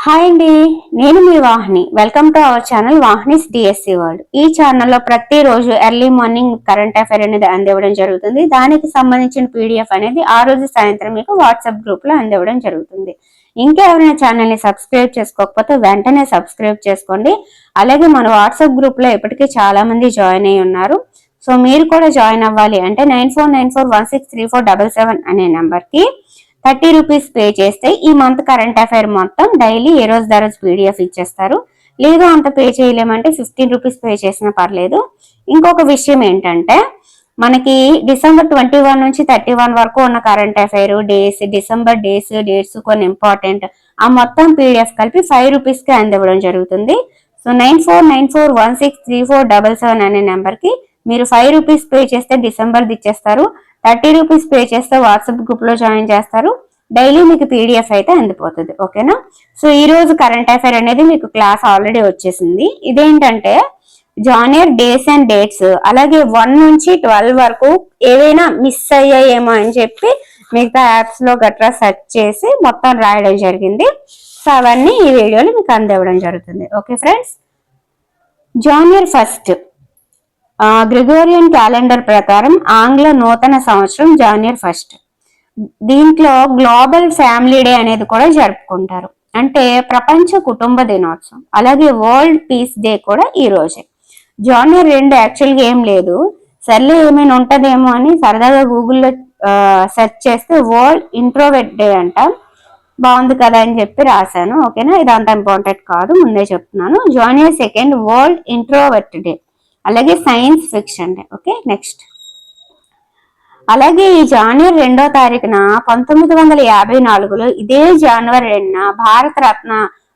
Hi అండి, నేను మీ Vahini. Welcome to our channel Vahini's DSC world. ఈ ఛానల్లో ప్రతిరోజు ఎర్లీ మార్నింగ్ కరెంట్ అఫైర్ అనేది అందివ్వడం జరుగుతుంది. దానికి సంబంధించిన పీడిఎఫ్ అనేది ఆ రోజు సాయంత్రం మీకు వాట్సాప్ గ్రూప్ లో అందివ్వడం జరుగుతుంది. ఇంకా ఎవరైనా ఛానల్ ని సబ్స్క్రైబ్ చేసుకోకపోతే వెంటనే సబ్స్క్రైబ్ చేసుకోండి. అలాగే మన వాట్సాప్ గ్రూప్ లో ఇప్పటికీ చాలా మంది జాయిన్ అయి ఉన్నారు. సో మీరు కూడా జాయిన్ అవ్వాలి అంటే 9494163477 అనే నెంబర్ కి 30 రూపీస్ పే చేస్తే ఈ మంత్ కరెంట్ అఫైర్ మొత్తం డైలీ ఏ రోజు దా రోజు పీడిఎఫ్ ఇచ్చేస్తారు. లేదు అంత పే చేయలేమంటే 15 రూపీస్ పే చేసినా పర్లేదు. ఇంకొక విషయం ఏంటంటే మనకి డిసెంబర్ 21 నుంచి 31 వరకు ఉన్న current affair days, December dates కొన్ని ఇంపార్టెంట్, ఆ మొత్తం పీడిఎఫ్ కలిపి 5 రూపీస్ కి అందివ్వడం జరుగుతుంది. సో 9494163477 అనే నెంబర్ కి మీరు 5 రూపీస్ పే చేస్తే డిసెంబర్ ఇచ్చేస్తారు. 30 రూపీస్ పే చేస్తే వాట్సాప్ గ్రూప్ లో జాయిన్ చేస్తారు. డైలీ మీకు పీడిఎఫ్ అయితే అందిపోతుంది. ఓకేనా? సో ఈ రోజు కరెంట్ అఫైర్ అనేది మీకు క్లాస్ ఆల్రెడీ వచ్చేసింది. ఇదేంటంటే జానియర్ డేస్ అండ్ డేట్స్, అలాగే 1 నుంచి 12 వరకు ఏవైనా మిస్ అయ్యాయేమో అని చెప్పి మిగతా యాప్స్ లో గట్రా సెర్చ్ చేసి మొత్తం రాయడం జరిగింది. సో అవన్నీ ఈ వీడియోలో మీకు అందివ్వడం జరుగుతుంది. Okay friends, January first Gregorian calendar ప్రకారం ఆంగ్ల నూతన సంవత్సరం జానియర్ ఫస్ట్. దీంట్లో గ్లోబల్ ఫ్యామిలీ డే అనేది కూడా జరుపుకుంటారు, అంటే ప్రపంచ కుటుంబ దినోత్సవం. అలాగే వరల్డ్ పీస్ డే కూడా ఈ రోజే. జానియర్ 2 యాక్చువల్గా ఏం లేదు, సర్లే ఏమైనా ఉంటదేమో అని సరదాగా గూగుల్లో సెర్చ్ చేస్తే వరల్డ్ ఇంట్రోవర్ట్ డే అంట. బాగుంది కదా అని చెప్పి రాశాను. ఓకేనా? ఇదంతా ఇంపార్టెంట్ కాదు, ముందే చెప్తున్నాను. జానియర్ 2 వరల్డ్ ఇంట్రోవర్ట్ డే, అలాగే science fiction day. Okay, next. అలాగే ఈ జనవరి 2వ తారీఖున 1954లో ఇదే జనవరి 2న భారత రత్న,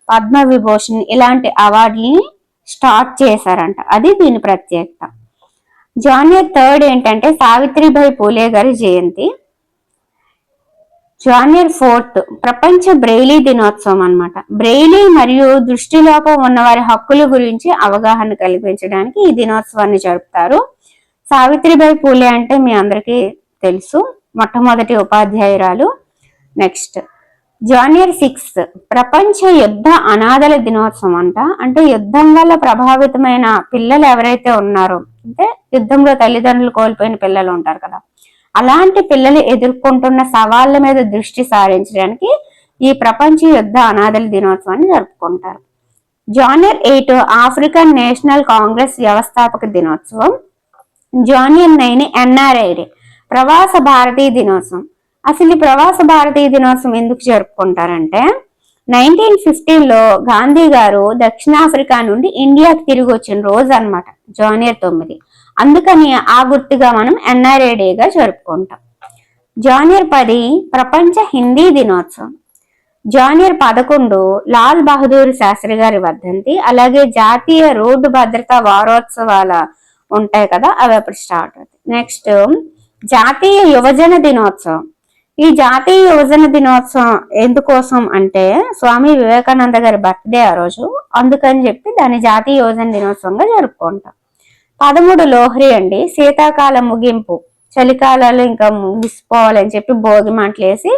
పద్మ విభూషణ్ ఇలాంటి అవార్డుని స్టార్ట్ చేశారంట. అది దీని ప్రత్యేకత. జానియర్ 3 ఏంటంటే సావిత్రిబాయి పూలే గారి జయంతి. జానియర్ 4 ప్రపంచ బ్రెయిలీ దినోత్సవం అన్నమాట. బ్రెయిలీ మరియు దృష్టిలోపం ఉన్న వారి హక్కుల గురించి అవగాహన కల్పించడానికి ఈ దినోత్సవాన్ని జరుపుతారు. సావిత్రిబాయి పూలే అంటే మీ అందరికీ తెలుసు, మొట్టమొదటి ఉపాధ్యాయురాలు. నెక్స్ట్ జానియర్ 6 ప్రపంచ యుద్ధ అనాథల దినోత్సవం అంట. అంటే యుద్ధం వల్ల ప్రభావితమైన పిల్లలు ఎవరైతే ఉన్నారో, అంటే యుద్ధంలో తల్లిదండ్రులు కోల్పోయిన పిల్లలు ఉంటారు కదా, అలాంటి పిల్లలు ఎదుర్కొంటున్న సవాళ్ళ మీద దృష్టి సారించడానికి ఈ ప్రపంచ యుద్ధ అనాథల దినోత్సవాన్ని జరుపుకుంటారు. జానియర్ 8 ఆఫ్రికన్ నేషనల్ కాంగ్రెస్ వ్యవస్థాపక దినోత్సవం. జానియర్ 9 ఎన్ఆర్ఐ డే, ప్రవాస భారతీయ దినోత్సవం. అసలు ఈ ప్రవాస భారతీయ దినోత్సవం ఎందుకు జరుపుకుంటారంటే 1915లో గాంధీ గారు దక్షిణాఫ్రికా నుండి ఇండియాకి తిరిగి వచ్చిన రోజు అనమాట జానియర్ 9. అందుకని ఆ గుర్తుగా మనం ఎన్ఆర్ఐ డేగా జరుపుకుంటాం. జానియర్ 10 ప్రపంచ హిందీ దినోత్సవం. జానియర్ 11 లాల్ బహదూర్ శాస్త్రి గారి వర్ధంతి. అలాగే జాతీయ రోడ్డు భద్రతా వారోత్సవాల ఉంటాయి కదా, అవి అప్పుడు స్టార్ట్ అవుతాయి. నెక్స్ట్ జాతీయ యువజన దినోత్సవం. ఈ జాతీయ యువజన దినోత్సవం ఎందుకోసం అంటే స్వామి వివేకానంద గారి బర్త్డే ఆ రోజు, అందుకని చెప్పి దాన్ని జాతీయ యువజన దినోత్సవంగా జరుపుకుంటాం. 13 లోహ్రీ అండి, శీతాకాలం ముగింపు, చలికాలాలు ఇంకా ముగిసిపోవాలని చెప్పి భోగి మంటలు వేసి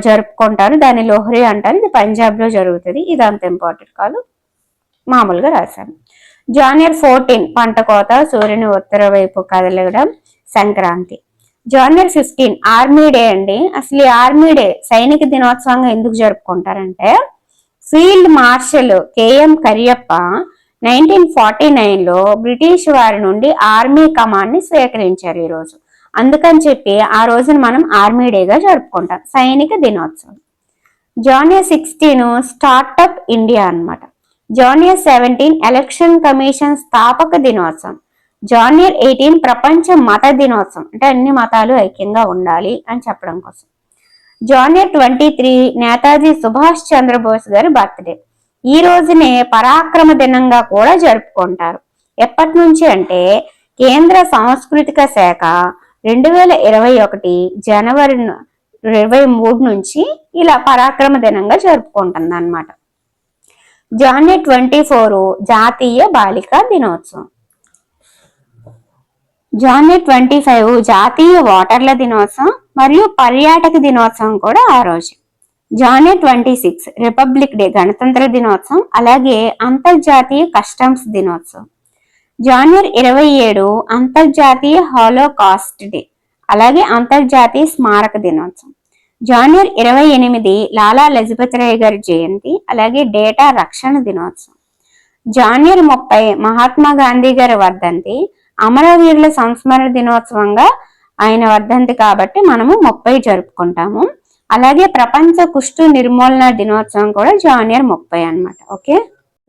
జరుపుకుంటారు. దాన్ని లోహ్రీ అంటారు. ఇది పంజాబ్ లో జరుగుతుంది. ఇది అంత ఇంపార్టెంట్ కాదు, మామూలుగా రాశాను. జానియర్ 14 పంట కోత, సూర్యుని ఉత్తర వైపు కదలడం, సంక్రాంతి. జానియర్ 15 ఆర్మీ డే అండి. అసలు ఈ ఆర్మీ డే సైనిక దినోత్సవంగా ఎందుకు జరుపుకుంటారంటే ఫీల్డ్ మార్షల్ కేఎం కరియప్ప 1949లో బ్రిటిష్ వారి నుండి ఆర్మీ కమాండ్ ని స్వీకరించారు ఈ రోజు. అందుకని చెప్పి ఆ రోజున మనం ఆర్మీ డేగా జరుపుకుంటాం, సైనిక దినోత్సవం. జానియర్ 16 స్టార్టప్ ఇండియా అన్నమాట. జానియర్ 17 ఎలక్షన్ కమిషన్ స్థాపక దినోత్సవం. జానియర్ 18 ప్రపంచ మత దినోత్సవం, అంటే అన్ని మతాలు ఐక్యంగా ఉండాలి అని చెప్పడం కోసం. జానియర్ 23 నేతాజీ సుభాష్ చంద్రబోస్ గారి బర్త్డే. ఈ రోజునే పరాక్రమ దినంగా కూడా జరుపుకుంటారు. ఎప్పటి నుంచి అంటే కేంద్ర సాంస్కృతిక శాఖ 2021 జనవరి 23 నుంచి ఇలా పరాక్రమ దినంగా జరుపుకుంటుంది అన్నమాట. జానియర్ 24 జాతీయ బాలికా దినోత్సవం. జానియర్ 25 జాతీయ ఓటర్ల దినోత్సవం మరియు పర్యాటక దినోత్సవం కూడా ఆ రోజు. జనవరి 26 రిపబ్లిక్ డే గణతంత్ర దినోత్సవం, అలాగే అంతర్జాతీయ కస్టమ్స్ దినోత్సవం. జనవరి 27 అంతర్జాతీయ హాలోకాస్ట్ డే, అలాగే అంతర్జాతీయ స్మారక దినోత్సవం. జనవరి 28 లాలా లజపతి రాయ్ గారి జయంతి, అలాగే డేటా రక్షణ దినోత్సవం. జనవరి 30 మహాత్మా గాంధీ గారి వర్ధంతి, అమరవీరుల సంస్మరణ దినోత్సవంగా ఆయన వర్ధంతి కాబట్టి మనము 30 జరుపుకుంటాము. అలాగే ప్రపంచ కుష్టు నిర్మూలన దినోత్సవం కూడా జనవరి 30 అన్నమాట. ఓకే,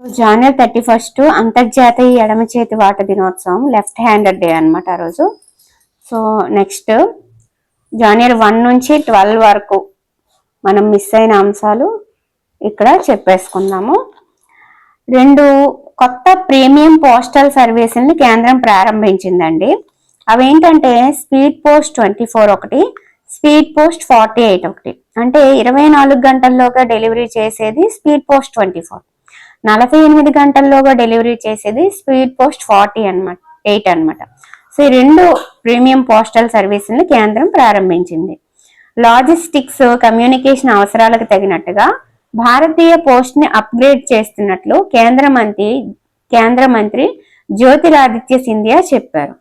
జనవరి 31 అంతర్జాతీయ ఎడమ చేతి వాట దినోత్సవం, లెఫ్ట్ హ్యాండెడ్ డే అన్నమాట ఆ రోజు. సో నెక్స్ట్ జనవరి 1 నుంచి 12 వరకు మనం మిస్ అయిన అంశాలు ఇక్కడ చెప్పేసుకుందాము. 2 కొత్త ప్రీమియం పోస్టల్ సర్వీసుల్ని కేంద్రం ప్రారంభించిందండి. అవేంటంటే స్పీడ్ పోస్ట్ 24 ఒకటి, స్పీడ్ పోస్ట్ 48 ఒకటి. అంటే 24 గంటల్లోగా డెలివరీ చేసేది స్పీడ్ పోస్ట్ 24, 48 గంటల్లోగా డెలివరీ చేసేది స్పీడ్ పోస్ట్ 48 అన్నమాట. సో ఈ 2 ప్రీమియం పోస్టల్ సర్వీసులను కేంద్రం ప్రారంభించింది. లాజిస్టిక్స్ కమ్యూనికేషన్ అవసరాలకు తగినట్టుగా భారతీయ పోస్ట్ ని అప్గ్రేడ్ చేస్తున్నట్లు కేంద్ర మంత్రి జ్యోతిరాదిత్య సింధియా చెప్పారు.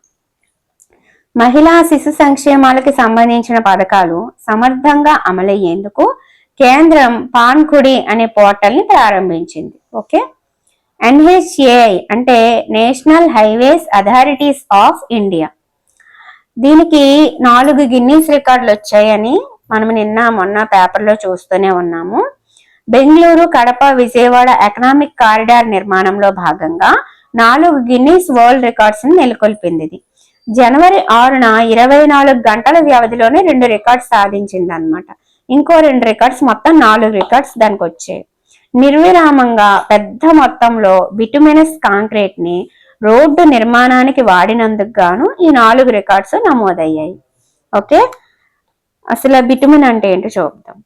మహిళా శిశు సంక్షేమాలకు సంబంధించిన పథకాలు సమర్థంగా అమలయ్యేందుకు కేంద్రం పాన్కుడి అనే పోర్టల్ ని ప్రారంభించింది. ఓకే, NHAI అంటే national highways authorities of India. దీనికి 4 గిన్నీస్ రికార్డులు వచ్చాయని మనం నిన్న మొన్న పేపర్లో చూస్తూనే ఉన్నాము. బెంగళూరు, కడప, విజయవాడ ఎకనామిక్ కారిడార్ నిర్మాణంలో భాగంగా 4 గిన్నీస్ వరల్డ్ రికార్డ్స్ ని నెలకొల్పింది. ఇది జనవరి 6న 24 గంటల వ్యవధిలోనే 2 రికార్డ్స్ సాధించింది అనమాట. ఇంకో 2 రికార్డ్స్, మొత్తం 4 రికార్డ్స్ దానికి వచ్చాయి. నిర్విరామంగా పెద్ద మొత్తంలో బిటుమినస్ కాంక్రీట్ ని రోడ్డు నిర్మాణానికి వాడినందుకు గాను ఈ 4 రికార్డ్స్ నమోదయ్యాయి. ఓకే, అసలు బిటుమిన్ అంటే ఏంటో చూద్దాం.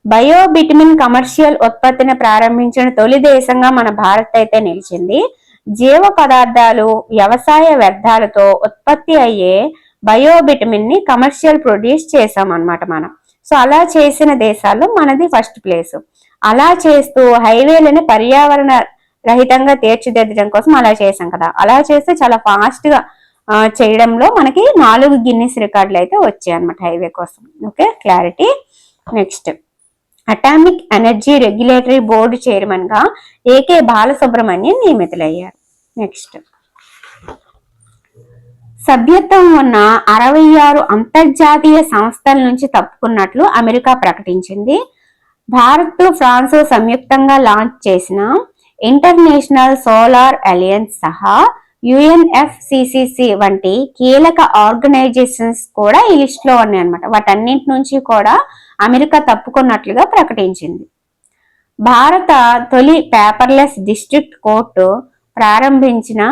బయో బిటుమిన్ కమర్షియల్ ఉత్పత్తిని ప్రారంభించిన తొలి దేశంగా మన భారత్ అయితే నిలిచింది. జీవ పదార్థాలు, వ్యవసాయ వ్యర్థాలతో ఉత్పత్తి అయ్యే బయో బిటుమిన్ ని కమర్షియల్ ప్రొడ్యూస్ చేసాం అన్నమాట మనం. సో అలా చేసిన దేశాల్లో మనది ఫస్ట్ ప్లేస్. అలా చేస్తూ హైవేలని పర్యావరణ రహితంగా తీర్చిదిద్దడం కోసం అలా చేసాం కదా. అలా చేస్తే చాలా ఫాస్ట్ గా చేయడంలో మనకి 4 గిన్నీస్ రికార్డులు అయితే వచ్చాయి అన్నమాట హైవే కోసం. Okay, clarity. Next, atomic energy regulatory board chairman గా ఏకే బాలసుబ్రహ్మణ్యం నియమితులయ్యారు. నెక్స్ట్, సభ్యత్వం ఉన్న 66 అంతర్జాతీయ సంస్థల నుంచి తప్పుకున్నట్లు అమెరికా ప్రకటించింది. భారత్, ఫ్రాన్స్ సంయుక్తంగా లాంచ్ చేసిన ఇంటర్నేషనల్ సోలార్ అలయన్స్ సహా UNFCCC వంటి కీలక ఆర్గనైజేషన్స్ కూడా ఈ లిస్ట్ లో ఉన్నాయి అన్నమాట. వాటన్నింటి నుంచి కూడా అమెరికా తప్పుకున్నట్లుగా ప్రకటించింది. భారత తొలి పేపర్లెస్ డిస్ట్రిక్ట్ కోర్టు ప్రారంభించిన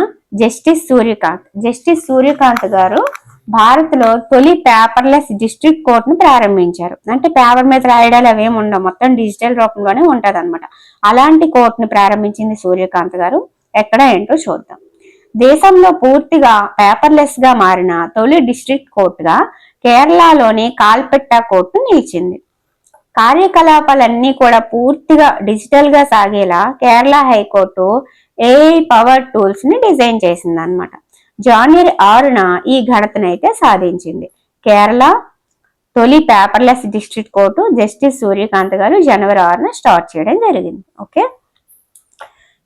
జస్టిస్ సూర్యకాంత్ గారు భారత్ లో తొలి పేపర్లెస్ డిస్ట్రిక్ట్ కోర్టును ప్రారంభించారు. అంటే పేపర్ మీద రాయడాలు అవేమి ఉండవు, మొత్తం డిజిటల్ రూపంలోనే ఉంటది అనమాట. అలాంటి కోర్టును ప్రారంభించింది సూర్యకాంత్ గారు. ఎక్కడ ఏంటో చూద్దాం. దేశంలో పూర్తిగా పేపర్లెస్ గా మారిన తొలి డిస్ట్రిక్ట్ కోర్టుగా కేరళలోని కాల్పెట్టా కోర్టు నిలిచింది. కార్యకలాపాలన్నీ కూడా పూర్తిగా డిజిటల్ గా సాగేలా Kerala high court AI power tools ని డిజైన్ చేసింది అనమాట. జనవరి 6న ఈ ఘనతనైతే సాధించింది. కేరళ తొలి paperless district court justice Suryakant గారు జనవరి 6న స్టార్ట్ చేయడం జరిగింది. ఓకే,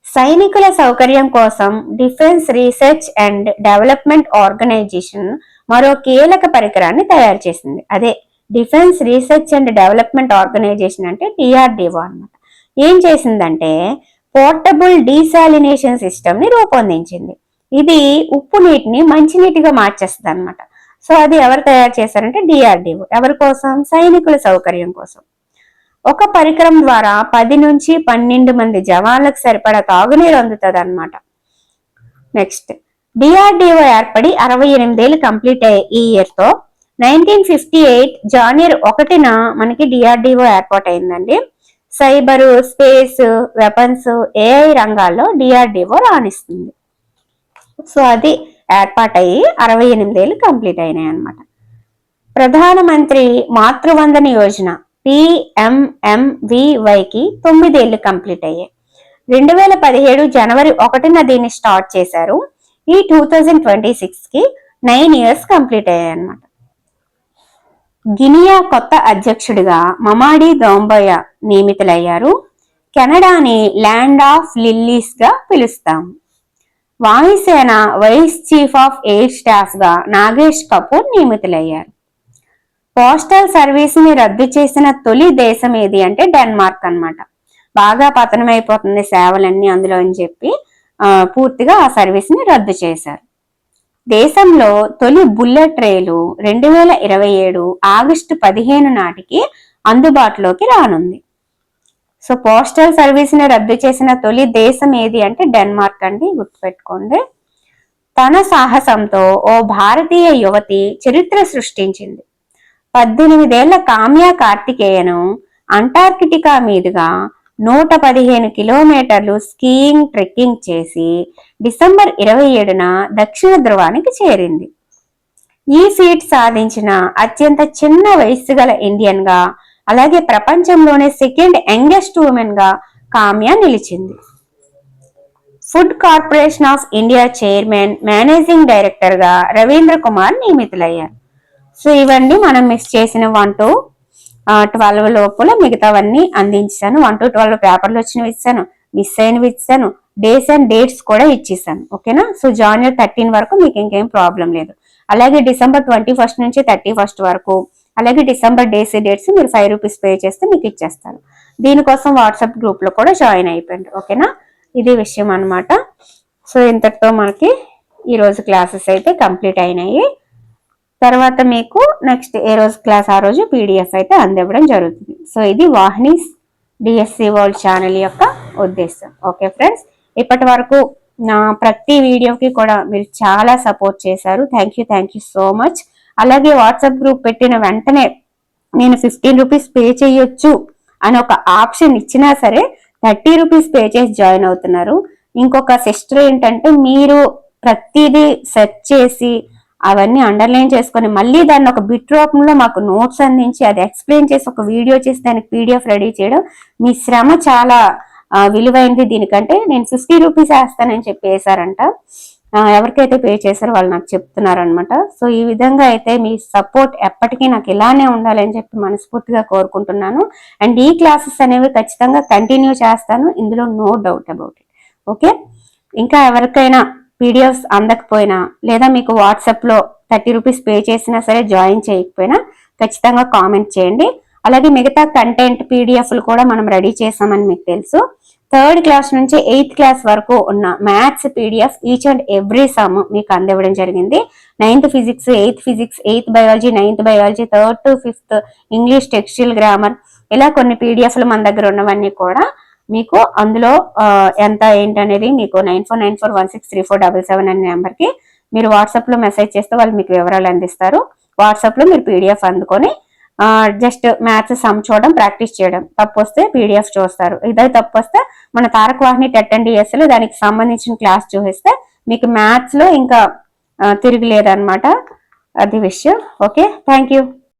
సైనికుల సౌకర్యం కోసం defence research and development organisation మరో కీలక పరికరాన్ని తయారు చేసింది. అదే defence research and development organisation అంటే DRDO అన్నమాట. ఏం చేసిందంటే పోర్టబుల్ డీసాలినేషన్ సిస్టమ్ ని రూపొందించింది. ఇది ఉప్పు నీటిని మంచినీటిగా మార్చేస్తుంది అనమాట. సో అది ఎవరు తయారు చేశారంటే DRDO. ఎవరి కోసం? సైనికుల సౌకర్యం కోసం. ఒక పరికరం ద్వారా 10 నుంచి 12 మంది జవాన్లకు సరిపడా తాగునీరు అందుతుంది అనమాట. నెక్స్ట్, DRDO ఏర్పడి 68 ఏళ్ళు కంప్లీట్ అయ్యే ఈ ఇయర్ తో 1958 జనవరి 1న మనకి DRDO ఏర్పాటు అయిందండి. సైబరు, స్పేస్, వెపన్స్, AI రంగాల్లో DRDO రాణిస్తుంది. సో అది ఏర్పాటయ్యి 68 ఏళ్ళు కంప్లీట్ అయినాయి అనమాట. ప్రధానమంత్రి మాతృవందన యోజన PMMVYకి 9 ఏళ్లు కంప్లీట్ అయ్యాయి. 2017 జనవరి 1న దీన్ని స్టార్ట్ చేశారు. ఈ 2026కి 9 ఇయర్స్ కంప్లీట్ అయ్యాయి అన్నమాట. గినియా కొత్త అధ్యక్షుడిగా మమాడి దౌంబయ నియమితులయ్యారు. కెనడాని ల్యాండ్ ఆఫ్ లిల్లీస్ గా పిలుస్తాం. వాయుసేన vice chief of air staff గా నాగేష్ కపూర్ నియమితులయ్యారు. పోస్టల్ సర్వీస్ ని రద్దు చేసిన తొలి దేశం ఏది అంటే డెన్మార్క్ అన్నమాట. బాగా పతనమైపోతుంది సేవలన్నీ అందులో అని చెప్పి పూర్తిగా ఆ సర్వీస్ ని రద్దు చేశారు. దేశంలో తొలి బుల్లెట్ రైలు 2027 ఆగస్టు 15 నాటికి అందుబాటులోకి రానుంది. సో పోస్టల్ సర్వీస్ ని రద్దు చేసిన తొలి దేశం ఏది అంటే డెన్మార్క్ అండి, గుర్తుపెట్టుకోండి. తన సాహసంతో ఓ భారతీయ యువతి చరిత్ర సృష్టించింది. 18 ఏళ్ల కామ్యా కార్తికేయను అంటార్కిటికా మీదుగా 115 కిలోమీటర్లు స్కీయింగ్ ట్రెక్కింగ్ చేసి డిసెంబర్ 27న దక్షిణ ధ్రువానికి చేరింది. ఈ ఫీట్ సాధించిన అత్యంత చిన్న వయస్సు గల ఇండియన్ గా, అలాగే ప్రపంచంలోనే సెకండ్ యంగెస్ట్ ఉమెన్ గా కామ్యా నిలిచింది. Food corporation of India chairman, managing director గా రవీంద్ర కుమార్ నియమితులయ్యారు. సో ఇవన్నీ మనం మిస్ చేసిన 1 to 12 లోపల మిగతావన్నీ అందించాను. 1 to 12 పేపర్లు వచ్చినవి ఇచ్చాను, మిస్ అయినవి ఇచ్చాను, డేస్ అండ్ డేట్స్ కూడా ఇచ్చేసాను. ఓకేనా? సో జనవరి 13 వరకు మీకు ఇంకేం ప్రాబ్లం లేదు. అలాగే డిసెంబర్ 21 నుంచి 31 వరకు, అలాగే డిసెంబర్ డేట్స్ మీరు 5 రూపీస్ పే చేస్తే మీకు ఇచ్చేస్తారు. దీనికోసం వాట్సాప్ గ్రూప్ లో కూడా జాయిన్ అయిపోయింది. ఓకేనా? ఇది విషయం అన్నమాట. సో ఇంతటితో మనకి ఈ రోజు క్లాసెస్ అయితే కంప్లీట్ అయినాయి. తర్వాత మీకు నెక్స్ట్ ఏ రోజు క్లాస్ ఆ రోజు PDF అయితే అందివ్వడం జరుగుతుంది. సో ఇది వాహినీస్ డిఎస్సి వరల్డ్ ఛానల్ యొక్క ఉద్దేశం. ఓకే ఫ్రెండ్స్, ఇప్పటి వరకు నా ప్రతి వీడియోకి కూడా మీరు చాలా సపోర్ట్ చేశారు. Thank you so much. అలాగే వాట్సాప్ గ్రూప్ పెట్టిన వెంటనే నేను 15 రూపీస్ పే చేయొచ్చు అని ఒక ఆప్షన్ ఇచ్చినా సరే 30 రూపీస్ పే చేసి జాయిన్ అవుతున్నారు. ఇంకొక సిస్టర్ ఏంటంటే, మీరు ప్రతిదీ సెర్చ్ చేసి అవన్నీ అండర్లైన్ చేసుకొని మళ్ళీ దాన్ని ఒక బిట్ రూపంలో మాకు నోట్స్ అందించి అది ఎక్స్ప్లెయిన్ చేసి ఒక వీడియో చేసి దానికి PDF రెడీ చేయడం మీ శ్రమ చాలా విలువైనది. దీనికంటే నేను 50 రూపీస్ వేస్తానని చెప్పి వేసారంట. ఎవరికైతే పే చేశారో వాళ్ళు నాకు చెప్తున్నారనమాట. సో ఈ విధంగా అయితే మీ సపోర్ట్ ఎప్పటికీ నాకు ఇలానే ఉండాలని చెప్పి మనస్ఫూర్తిగా కోరుకుంటున్నాను. అండ్ ఈ క్లాసెస్ అనేవి ఖచ్చితంగా కంటిన్యూ చేస్తాను, ఇందులో no doubt about it. Okay, ఇంకా ఎవరికైనా PDFs అందకపోయినా లేదా మీకు వాట్సాప్లో 30 రూపీస్ పే చేసినా సరే జాయిన్ చేయకపోయినా ఖచ్చితంగా కామెంట్ చేయండి. అలాగే మిగతా కంటెంట్ PDFలు కూడా మనం రెడీ చేసామని మీకు తెలుసు. 3rd క్లాస్ నుంచి 8th క్లాస్ వరకు ఉన్న maths PDF each and every some మీకు అందివ్వడం జరిగింది. 9th physics, 8th physics, 8th biology, 9th biology, 3rd to 5th English textile grammar, ఇలా కొన్ని PDFలు మన దగ్గర ఉన్నవన్నీ కూడా మీకు అందులో ఎంత ఏంటనేది మీకు 9494163477 అనే నెంబర్కి మీరు వాట్సాప్లో మెసేజ్ చేస్తే వాళ్ళు మీకు వివరాలు అందిస్తారు. వాట్సాప్లో మీరు PDF అందుకొని జస్ట్ మ్యాథ్స్ సమ్ చూడడం, ప్రాక్టీస్ చేయడం. తప్పు వస్తే PDF చూస్తారు. ఇదే తప్పు వస్తే మన తారక వాహిని టెట్ అండ్ డిఎస్లో దానికి సంబంధించిన క్లాస్ చూపిస్తే మీకు మ్యాథ్స్లో ఇంకా తిరిగిలేదన్నమాట. అది విషయం. Okay, thank you.